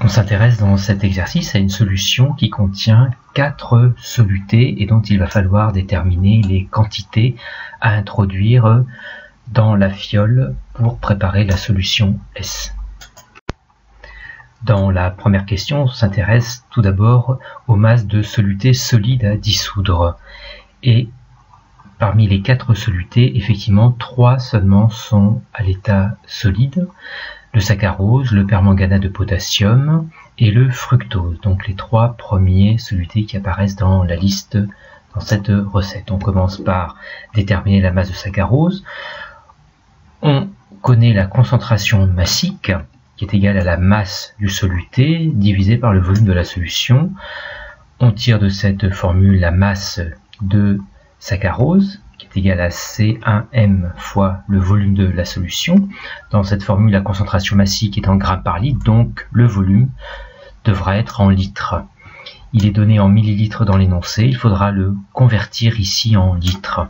On s'intéresse dans cet exercice à une solution qui contient 4 solutés et dont il va falloir déterminer les quantités à introduire dans la fiole pour préparer la solution S. Dans la première question, on s'intéresse tout d'abord aux masses de solutés solides à dissoudre. Et parmi les 4 solutés, effectivement, 3 seulement sont à l'état solide. Le saccharose, le permanganate de potassium et le fructose. Donc les 3 premiers solutés qui apparaissent dans la liste dans cette recette. On commence par déterminer la masse de saccharose. On connaît la concentration massique qui est égale à la masse du soluté divisée par le volume de la solution. On tire de cette formule la masse de saccharose qui est égale à C1M fois le volume de la solution. Dans cette formule, la concentration massique est en grammes par litre, donc le volume devra être en litres. Il est donné en millilitres dans l'énoncé, il faudra le convertir ici en litres.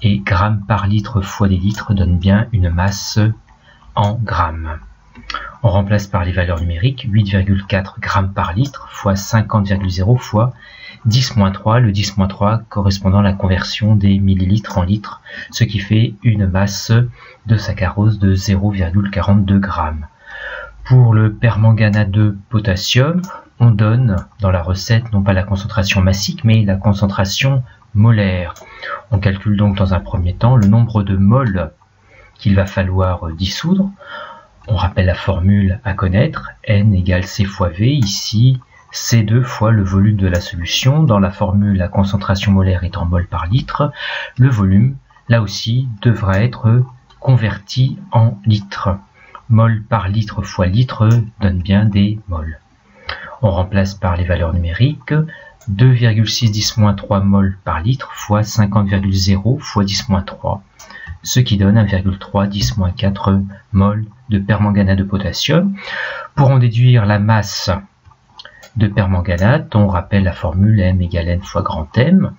Et grammes par litre fois des litres donne bien une masse en grammes. On remplace par les valeurs numériques 8,4 grammes par litre fois 50,0 fois 10-3, le 10-3 correspondant à la conversion des millilitres en litres, ce qui fait une masse de saccharose de 0,42 grammes. Pour le permanganate de potassium, on donne dans la recette non pas la concentration massique, mais la concentration molaire. On calcule donc dans un premier temps le nombre de moles qu'il va falloir dissoudre. On rappelle la formule à connaître, N égale C fois V, ici C2 fois le volume de la solution. Dans la formule, la concentration molaire est en mol par litre. Le volume, là aussi, devra être converti en litres. Mol par litre fois litre donne bien des mols. On remplace par les valeurs numériques 2,6 10-3 mol par litre fois 50,0 fois 10-3, ce qui donne 1,3 10-4 mol de permanganate de potassium. Pour en déduire la masse de permanganate, on rappelle la formule M égale N fois grand M.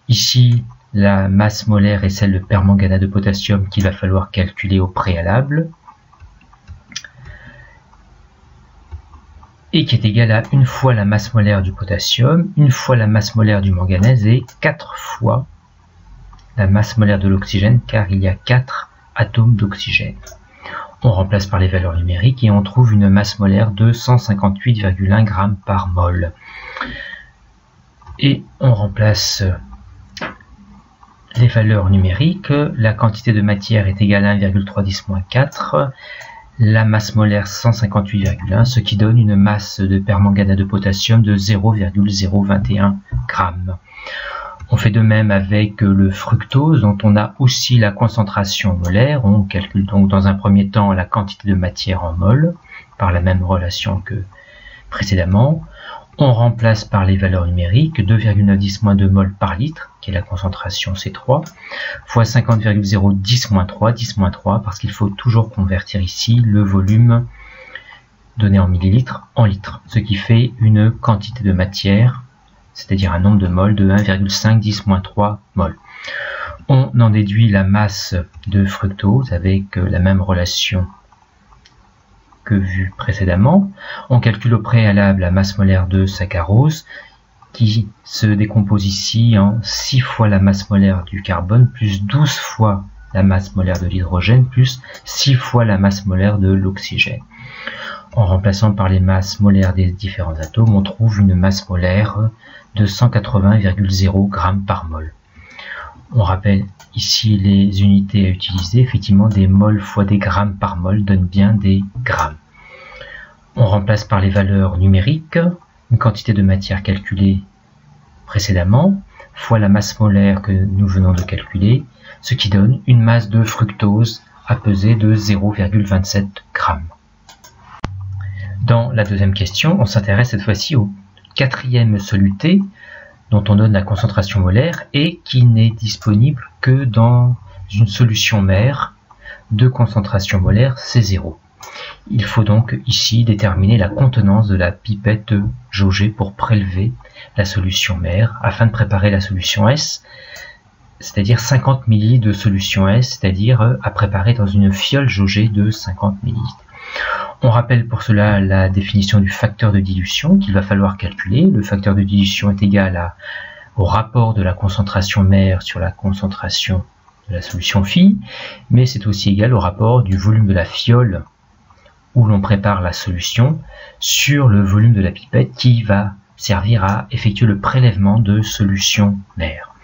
Ici, la masse molaire est celle de permanganate de potassium qu'il va falloir calculer au préalable et qui est égale à 1 fois la masse molaire du potassium, 1 fois la masse molaire du manganèse et 4 fois la masse molaire de l'oxygène, car il y a 4 atomes d'oxygène. On remplace par les valeurs numériques et on trouve une masse molaire de 158,1 g par mol. Et on remplace les valeurs numériques. La quantité de matière est égale à 1,3 10-4, la masse molaire 158,1, ce qui donne une masse de permanganate de potassium de 0,021 g. On fait de même avec le fructose, dont on a aussi la concentration molaire. On calcule donc dans un premier temps la quantité de matière en mol, par la même relation que précédemment. On remplace par les valeurs numériques 2,9 10-2 mol par litre, qui est la concentration C3, fois 50,0 10-3, parce qu'il faut toujours convertir ici le volume donné en millilitres en litres, ce qui fait une quantité de matière, c'est-à-dire un nombre de moles de 1,5 10-3 mol. On en déduit la masse de fructose avec la même relation que vu précédemment. On calcule au préalable la masse molaire de saccharose qui se décompose ici en 6 fois la masse molaire du carbone plus 12 fois la masse molaire de l'hydrogène plus 6 fois la masse molaire de l'oxygène. En remplaçant par les masses molaires des différents atomes, on trouve une masse molaire de 180,0 g par mol. On rappelle ici les unités à utiliser. Effectivement, des mols fois des grammes par mol donnent bien des grammes. On remplace par les valeurs numériques une quantité de matière calculée précédemment, fois la masse molaire que nous venons de calculer, ce qui donne une masse de fructose à peser de 0,27 g. Dans la deuxième question, on s'intéresse cette fois-ci au 4e soluté dont on donne la concentration molaire et qui n'est disponible que dans une solution mère de concentration molaire C0. Il faut donc ici déterminer la contenance de la pipette jaugée pour prélever la solution mère afin de préparer la solution S, c'est-à-dire 50 ml de solution S, c'est-à-dire à préparer dans une fiole jaugée de 50 ml. On rappelle pour cela la définition du facteur de dilution qu'il va falloir calculer. Le facteur de dilution est égal au rapport de la concentration mère sur la concentration de la solution fille, mais c'est aussi égal au rapport du volume de la fiole où l'on prépare la solution sur le volume de la pipette qui va servir à effectuer le prélèvement de solution mère.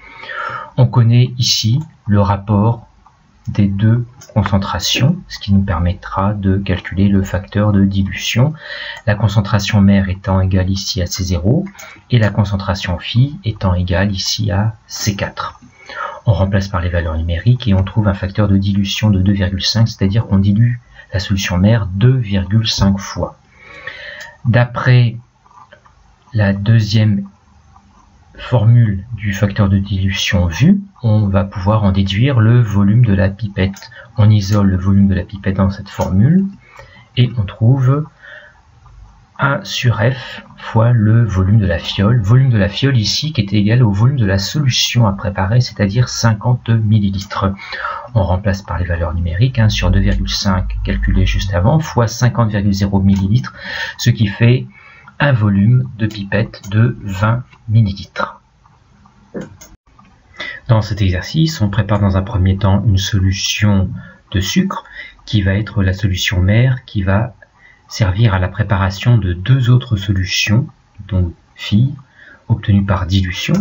On connaît ici le rapport des deux concentrations, ce qui nous permettra de calculer le facteur de dilution, la concentration mère étant égale ici à C0 et la concentration fille étant égale ici à C4. On remplace par les valeurs numériques et on trouve un facteur de dilution de 2,5, c'est-à-dire qu'on dilue la solution mère 2,5 fois. D'après la deuxième formule du facteur de dilution vu, on va pouvoir en déduire le volume de la pipette. On isole le volume de la pipette dans cette formule et on trouve 1 sur F fois le volume de la fiole. Volume de la fiole ici qui est égal au volume de la solution à préparer, c'est-à-dire 50 ml. On remplace par les valeurs numériques, 1 sur 2,5 calculé juste avant, fois 50,0 ml, ce qui fait un volume de pipette de 20 ml. Dans cet exercice, on prépare dans un premier temps une solution de sucre qui va être la solution mère qui va servir à la préparation de deux autres solutions, donc phi, obtenues par dilution.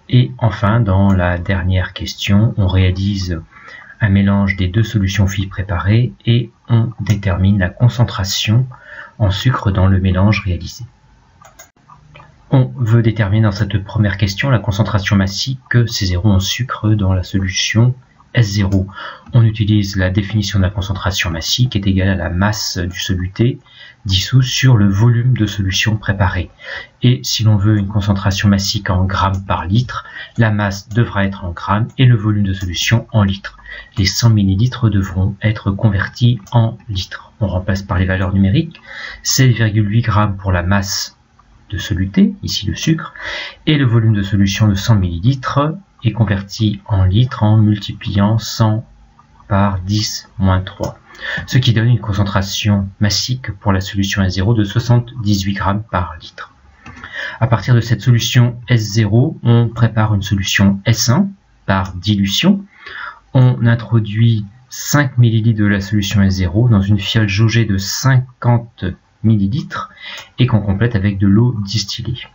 Et enfin, dans la dernière question, on réalise un mélange des deux solutions phi préparées et on détermine la concentration en sucre dans le mélange réalisé. On veut déterminer dans cette première question la concentration massique C0 en sucre dans la solution S0. On utilise la définition de la concentration massique qui est égale à la masse du soluté dissous sur le volume de solution préparée. Et si l'on veut une concentration massique en grammes par litre, la masse devra être en grammes et le volume de solution en litres. Les 100 ml devront être convertis en litres. On remplace par les valeurs numériques 7,8 grammes pour la masse de soluté, ici le sucre, et le volume de solution de 100 ml est converti en litres en multipliant 100 par 10 moins 3, ce qui donne une concentration massique pour la solution S0 de 78 grammes par litre. À partir de cette solution S0, on prépare une solution S1 par dilution. On introduit 5 ml de la solution S0 dans une fiole jaugée de 50 ml et qu'on complète avec de l'eau distillée.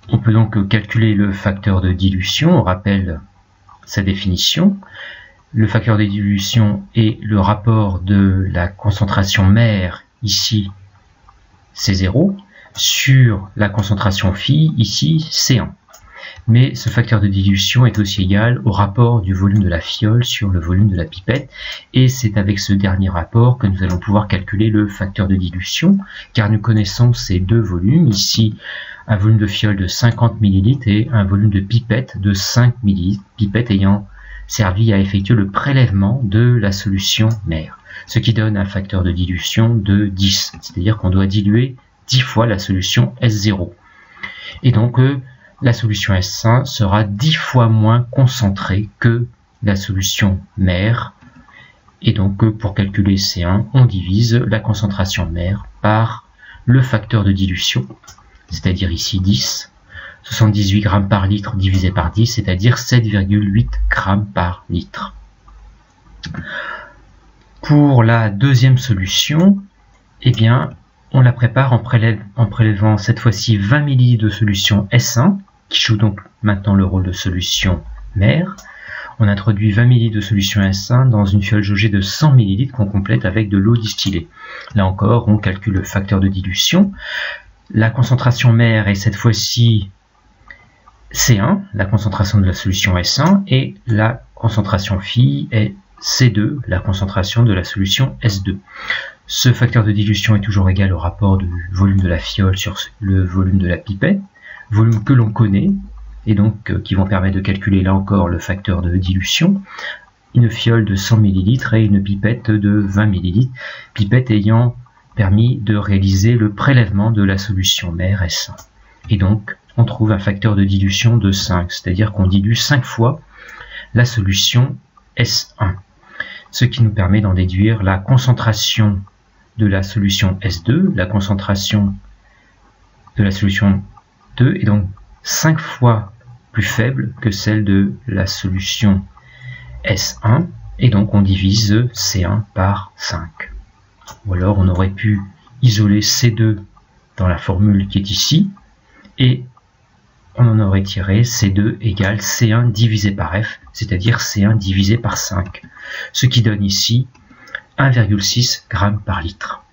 On peut donc calculer le facteur de dilution. On rappelle sa définition. Le facteur de dilution est le rapport de la concentration mère, ici C0, sur la concentration phi, ici C1. Mais ce facteur de dilution est aussi égal au rapport du volume de la fiole sur le volume de la pipette, et c'est avec ce dernier rapport que nous allons pouvoir calculer le facteur de dilution, car nous connaissons ces deux volumes, ici un volume de fiole de 50 ml et un volume de pipette de 5 ml, pipette ayant servi à effectuer le prélèvement de la solution mère, ce qui donne un facteur de dilution de 10, c'est-à-dire qu'on doit diluer 10 fois la solution S0. Et donc, la solution S1 sera 10 fois moins concentrée que la solution mère. Et donc, pour calculer C1, on divise la concentration mère par le facteur de dilution, c'est-à-dire ici 10, 78 grammes par litre divisé par 10, c'est-à-dire 7,8 grammes par litre. Pour la deuxième solution, eh bien, on la prépare en prélevant cette fois-ci 20 ml de solution S1, qui joue donc maintenant le rôle de solution mère. On introduit 20 ml de solution S1 dans une fiole jaugée de 100 ml qu'on complète avec de l'eau distillée. Là encore, on calcule le facteur de dilution. La concentration mère est cette fois-ci C1, la concentration de la solution S1, et la concentration phi est C2, la concentration de la solution S2. Ce facteur de dilution est toujours égal au rapport du volume de la fiole sur le volume de la pipette, volume que l'on connaît, et donc qui vont permettre de calculer là encore le facteur de dilution. Une fiole de 100 ml et une pipette de 20 ml, pipette ayant permis de réaliser le prélèvement de la solution mère S1. Et donc, on trouve un facteur de dilution de 5, c'est-à-dire qu'on dilue 5 fois la solution S1, ce qui nous permet d'en déduire la concentration de la solution S2, la concentration de la solution 2 est donc 5 fois plus faible que celle de la solution S1, et donc on divise C1 par 5. Ou alors on aurait pu isoler C2 dans la formule qui est ici, et on en aurait tiré C2 égale C1 divisé par F, c'est-à-dire C1 divisé par 5, ce qui donne ici 1,6 g par litre.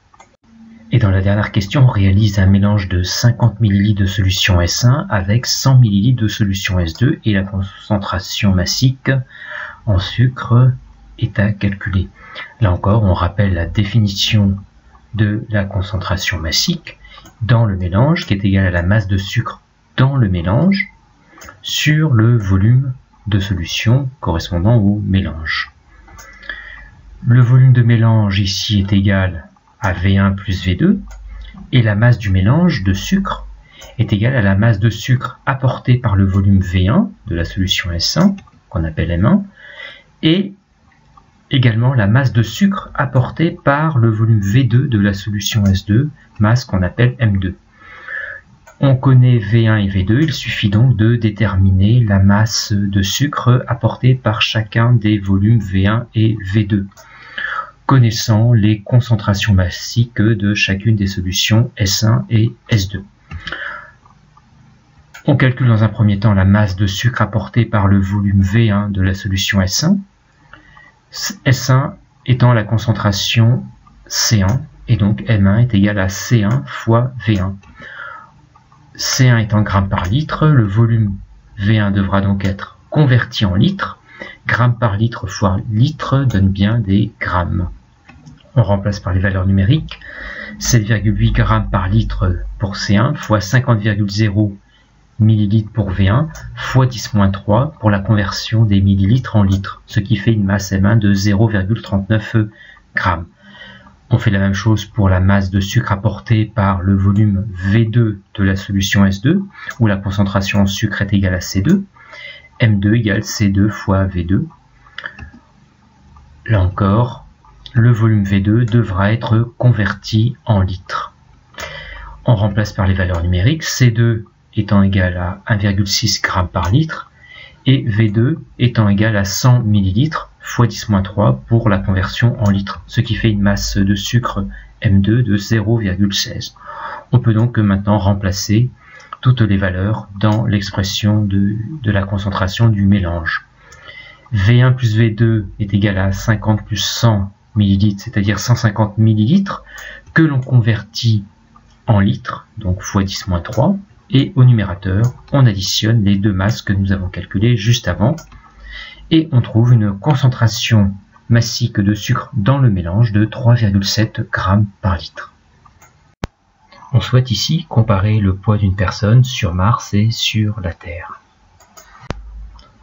Et dans la dernière question, on réalise un mélange de 50 ml de solution S1 avec 100 ml de solution S2 et la concentration massique en sucre est à calculer. Là encore, on rappelle la définition de la concentration massique dans le mélange qui est égale à la masse de sucre dans le mélange sur le volume de solution correspondant au mélange. Le volume de mélange ici est égal à V1 plus V2 et la masse du mélange de sucre est égale à la masse de sucre apportée par le volume V1 de la solution S1 qu'on appelle M1 et également la masse de sucre apportée par le volume V2 de la solution S2, masse qu'on appelle M2. On connaît V1 et V2, il suffit donc de déterminer la masse de sucre apportée par chacun des volumes V1 et V2, connaissant les concentrations massiques de chacune des solutions S1 et S2. On calcule dans un premier temps la masse de sucre apportée par le volume V1 de la solution S1, S1 étant la concentration C1, et donc M1 est égal à C1 fois V1. C1 est en grammes par litre, le volume V1 devra donc être converti en litres. Grammes par litre fois litre donne bien des grammes. On remplace par les valeurs numériques. 7,8 grammes par litre pour C1 fois 50,0 millilitres pour V1 fois 10-3 pour la conversion des millilitres en litres, ce qui fait une masse M1 de 0,39 grammes. On fait la même chose pour la masse de sucre apportée par le volume V2 de la solution S2, où la concentration en sucre est égale à C2. M2 égale C2 fois V2. Là encore, le volume V2 devra être converti en litres. On remplace par les valeurs numériques, C2 étant égal à 1,6 g par litre et V2 étant égal à 100 ml fois 10-3 pour la conversion en litres, ce qui fait une masse de sucre M2 de 0,16. On peut donc maintenant remplacer toutes les valeurs dans l'expression de la concentration du mélange. V1 plus V2 est égal à 50 plus 100 ml, c'est-à-dire 150 ml, que l'on convertit en litres, donc fois 10-3, et au numérateur, on additionne les deux masses que nous avons calculées juste avant, et on trouve une concentration massique de sucre dans le mélange de 3,7 g par litre. On souhaite ici comparer le poids d'une personne sur Mars et sur la Terre.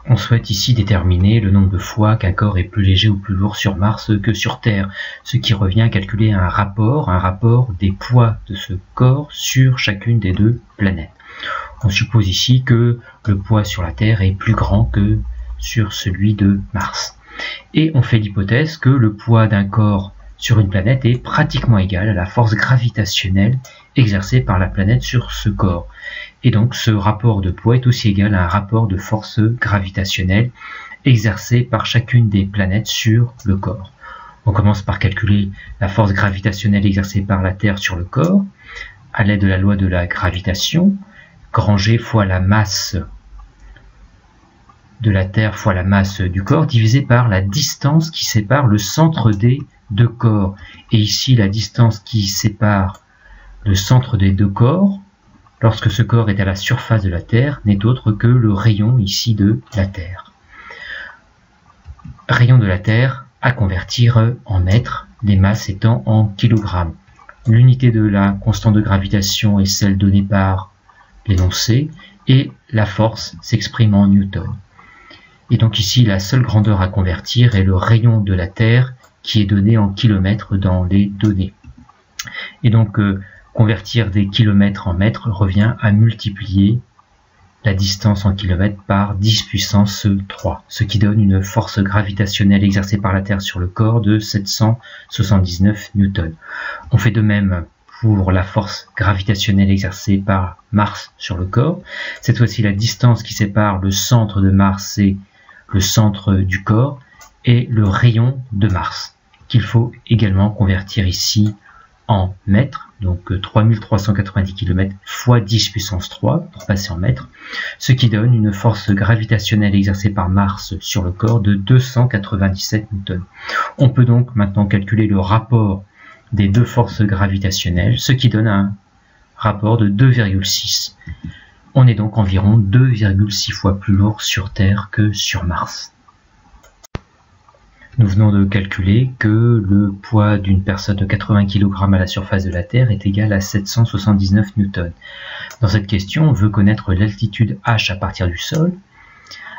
On souhaite ici déterminer le nombre de fois qu'un corps est plus léger ou plus lourd sur Mars que sur Terre, ce qui revient à calculer un rapport des poids de ce corps sur chacune des deux planètes. On suppose ici que le poids sur la Terre est plus grand que sur celui de Mars. Et on fait l'hypothèse que le poids d'un corps sur une planète est pratiquement égal à la force gravitationnelle exercée par la planète sur ce corps. Et donc ce rapport de poids est aussi égal à un rapport de force gravitationnelle exercée par chacune des planètes sur le corps. On commence par calculer la force gravitationnelle exercée par la Terre sur le corps à l'aide de la loi de la gravitation, grand G fois la masse de la Terre fois la masse du corps divisé par la distance qui sépare le centre des deux corps. Et ici la distance qui sépare le centre des deux corps, lorsque ce corps est à la surface de la Terre, n'est autre que le rayon ici de la Terre. Rayon de la Terre à convertir en mètres, les masses étant en kilogrammes. L'unité de la constante de gravitation est celle donnée par l'énoncé et la force s'exprime en newton. Et donc ici, la seule grandeur à convertir est le rayon de la Terre qui est donné en kilomètres dans les données. Et donc, convertir des kilomètres en mètres revient à multiplier la distance en kilomètres par 10 puissance 3, ce qui donne une force gravitationnelle exercée par la Terre sur le corps de 779 newtons. On fait de même pour la force gravitationnelle exercée par Mars sur le corps. Cette fois-ci, la distance qui sépare le centre de Mars et le centre du corps est le rayon de Mars, qu'il faut également convertir ici en mètres, donc 3390 km fois 10 puissance 3 pour passer en mètres, ce qui donne une force gravitationnelle exercée par Mars sur le corps de 297 newtons. On peut donc maintenant calculer le rapport des deux forces gravitationnelles, ce qui donne un rapport de 2,6. On est donc environ 2,6 fois plus lourd sur Terre que sur Mars. Nous venons de calculer que le poids d'une personne de 80 kg à la surface de la Terre est égal à 779 newtons. Dans cette question, on veut connaître l'altitude h à partir du sol,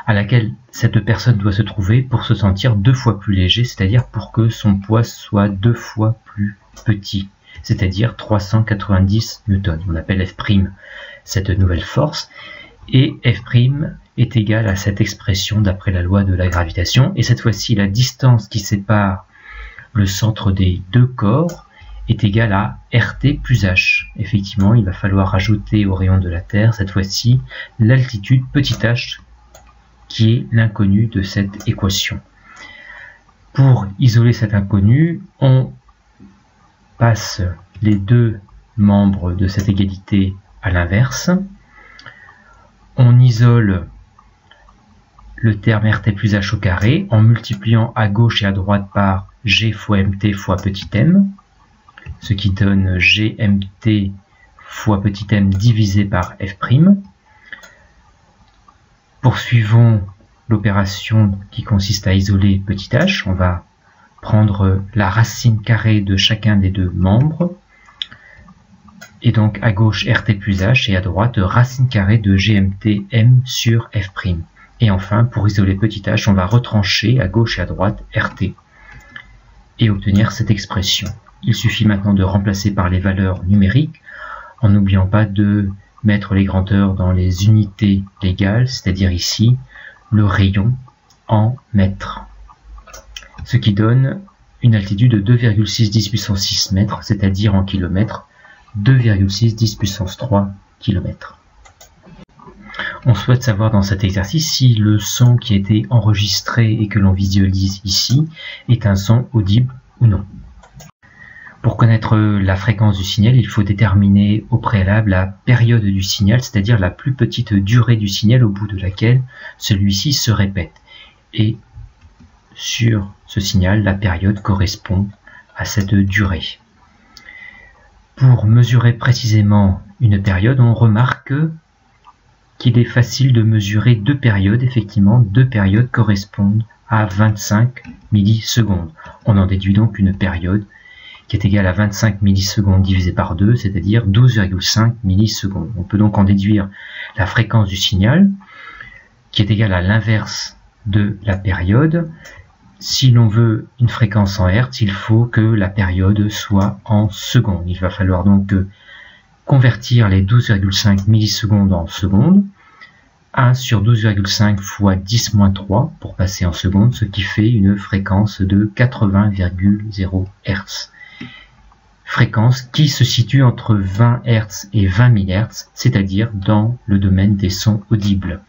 à laquelle cette personne doit se trouver pour se sentir 2 fois plus léger, c'est-à-dire pour que son poids soit 2 fois plus petit, c'est-à-dire 390 newtons. On appelle F' cette nouvelle force, et F' est égal à cette expression d'après la loi de la gravitation, et cette fois-ci la distance qui sépare le centre des deux corps est égale à RT plus H. Effectivement, il va falloir rajouter au rayon de la Terre cette fois-ci l'altitude petit h qui est l'inconnu de cette équation. Pour isoler cet inconnu, on passe les deux membres de cette égalité à l'inverse. On isole le terme RT plus H au carré en multipliant à gauche et à droite par G fois MT fois petit m, ce qui donne GMT fois petit m divisé par F'. Poursuivons l'opération qui consiste à isoler petit h. On va prendre la racine carrée de chacun des deux membres. Et donc à gauche RT plus H et à droite racine carrée de GMT M sur F'. Et enfin, pour isoler petit h, on va retrancher à gauche et à droite RT et obtenir cette expression. Il suffit maintenant de remplacer par les valeurs numériques en n'oubliant pas de mettre les grandeurs dans les unités légales, c'est-à-dire ici le rayon en mètres. Ce qui donne une altitude de 2,6 10 puissance 6 mètres, c'est-à-dire en kilomètres, 2,6 10 puissance 3 km. On souhaite savoir dans cet exercice si le son qui a été enregistré et que l'on visualise ici est un son audible ou non. Pour connaître la fréquence du signal, il faut déterminer au préalable la période du signal, c'est-à-dire la plus petite durée du signal au bout de laquelle celui-ci se répète. Et sur ce signal, la période correspond à cette durée. Pour mesurer précisément une période, on remarque qu'il est facile de mesurer deux périodes. Effectivement, deux périodes correspondent à 25 millisecondes. On en déduit donc une période qui est égale à 25 millisecondes divisé par 2, c'est-à-dire 12,5 millisecondes. On peut donc en déduire la fréquence du signal, qui est égale à l'inverse de la période. Si l'on veut une fréquence en Hertz, il faut que la période soit en secondes. Il va falloir donc convertir les 12,5 millisecondes en secondes. 1 sur 12,5 fois 10-3 pour passer en secondes, ce qui fait une fréquence de 80,0 Hz. Fréquence qui se situe entre 20 Hz et 20 000 Hz, c'est-à-dire dans le domaine des sons audibles.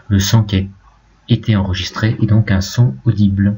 Le son qui a été enregistré est donc un son audible.